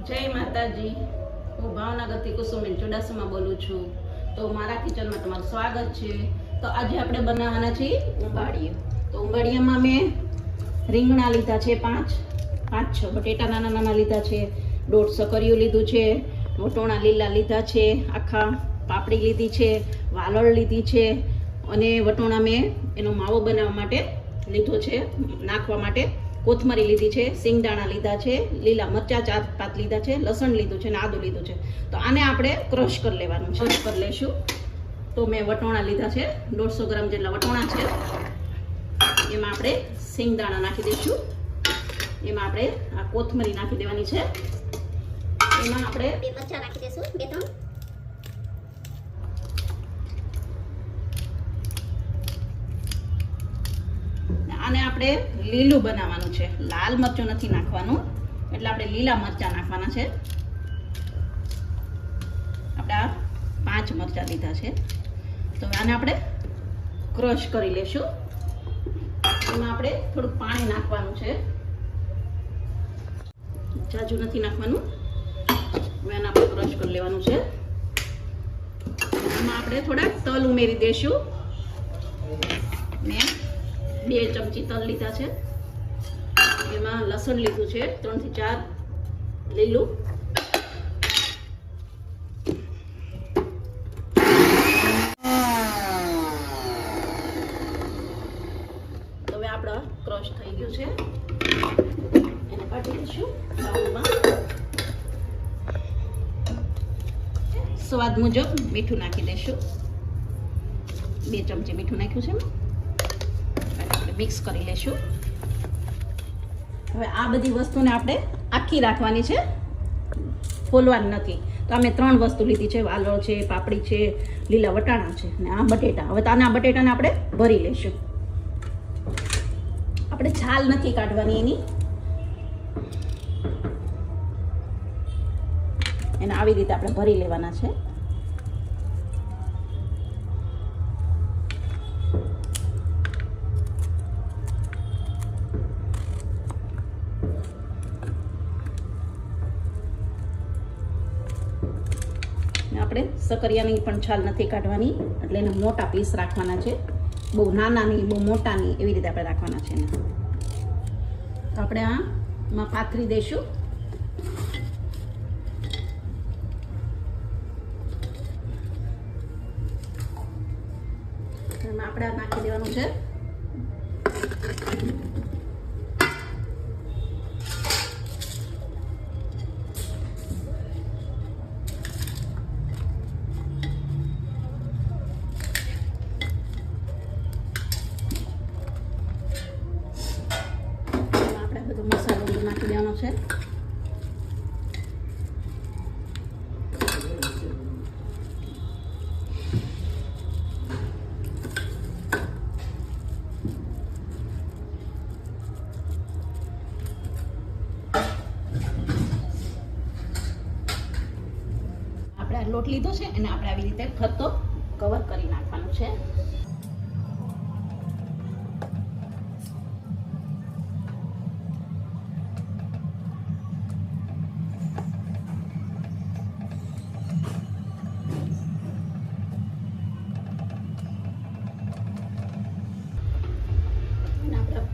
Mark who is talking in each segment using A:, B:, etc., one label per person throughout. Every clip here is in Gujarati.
A: જય માતાજી। હું ભાવનગરથી કુસુમબેન ચુડાસમા બોલું છું। તો મારા કિચનમાં તમારું સ્વાગત છે। તો આજે આપણે બનાવવાના છીએ ઉંબાડિયું। તો ઉંબાડિયામાં મેં રીંગણા લીધા છે 5-6 બટેટા નાના નાના લીધા છે, 1.5 સકરિયું લીધું છે, વટોણા લીલા લીધા છે, આખા પાપડી લીધી છે, વાલોળ લીધી છે અને વટોણા મેં એનો માવો બનાવવા માટે લીધો છે, નાખવા માટે કોથમરી લીધી છે, સિંગદાણા લીધા છે, લીલા મરચા 4-5 લીધા છે, લસણ લીધું છે અને આદુ લીધું છે। તો આને આપણે ક્રશ કરી લેવાનું છે, ક્રશ કરી લેશું। તો મેં વટોણા લીધા છે, 150 ગ્રામ જેટલા વટોણા છે। એમાં આપણે સિંગદાણા નાખી દઈશું, એમાં આપણે આ કોથમરી નાખી દેવાની છે, એમાં આપણે
B: મરચા નાખી દઈશું 2-3।
A: આને આપણે લીલું બનાવવાનું છે, લાલ મરચું નથી નાખવાનું, એટલે આપણે લીલા મરચા નાખવાના છે। આપણે આ 5 મરચા લીધા છે। તો આને આપણે ક્રશ કરી લેશું। એમાં આપણે થોડું પાણી નાખવાનું છે, જાજુ નથી નાખવાનું। હવે આને આપણે ક્રશ કરી લેવાનું છે। એમાં આપણે થોડા તલ ઉમેરી દઈશું। મેં 2 ચમચી તલ લીધા છે, એમાં લસણ લીધું છે 3 થી 4 લીલું, તો હવે આપણા ક્રશ થઈ ગયું છે, એને કાઢી લઈશું બાઉલમાં। સ્વાદ મુજબ મીઠું નાખી દઈશું, 2 ચમચી મીઠું નાખ્યું છે, મિક્સ કરી લેશું। હવે આ બધી વસ્તુને આપણે આખી રાખવાની છે, ફોલવાની નથી। તો અમે 3 વસ્તુ લીધી છે, વાલોળ છે, પાપડી છે, લીલા વટાણા છે અને આ બટેટા। હવે આ બટેટાને આપણે ભરી લેશું। આપણે છાલ નથી કાઢવાની એની, એને આવી રીતે આપણે ભરી લેવાના છે। આપણે સકરિયાની પણ છાલ નથી કાઢવાની, એટલે એને મોટા પીસ રાખવાના છે, બહુ નાના નહીં બહુ મોટા નહીં, એવી રીતે આપણે રાખવાના છે। તો આપણે આમાં પાથરી દઈશું। એમાં આપણે નાખી દેવાનું છે, મસાલો નાખી દેવાનો છે। આપણે આ લોટ લીધો છે એને આપણે આવી રીતે ખત્તો કવર કરી નાખવાનું છે।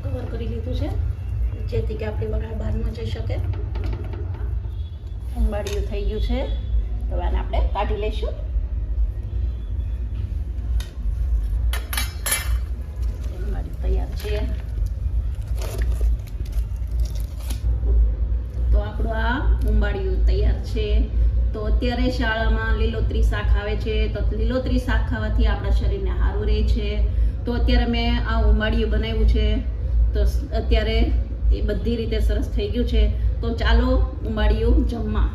A: કવર કરી લીધું છે, જેથી કે આપણી વઘાર બહાર ન જઈ શકે। ઉંબાડિયું થઈ ગયું છે, તો આને આપણે કાઢી લઈશું। ઉંબાડિયું તૈયાર છે। તો આપણું આ ઉંબાડિયું તૈયાર છે। તો અત્યારે શાળામાં લીલોતરી શાક આવે છે, તો લીલોતરી શાક ખાવાથી આપણા શરીરને સારું રહે છે। તો અત્યારે મેં આ ઉંબાડિયું બનાવ્યું છે, તો અત્યારે એ બધી રીતે સરસ થઈ ગયું છે। તો ચાલો ઉંબાડિયું જમવા।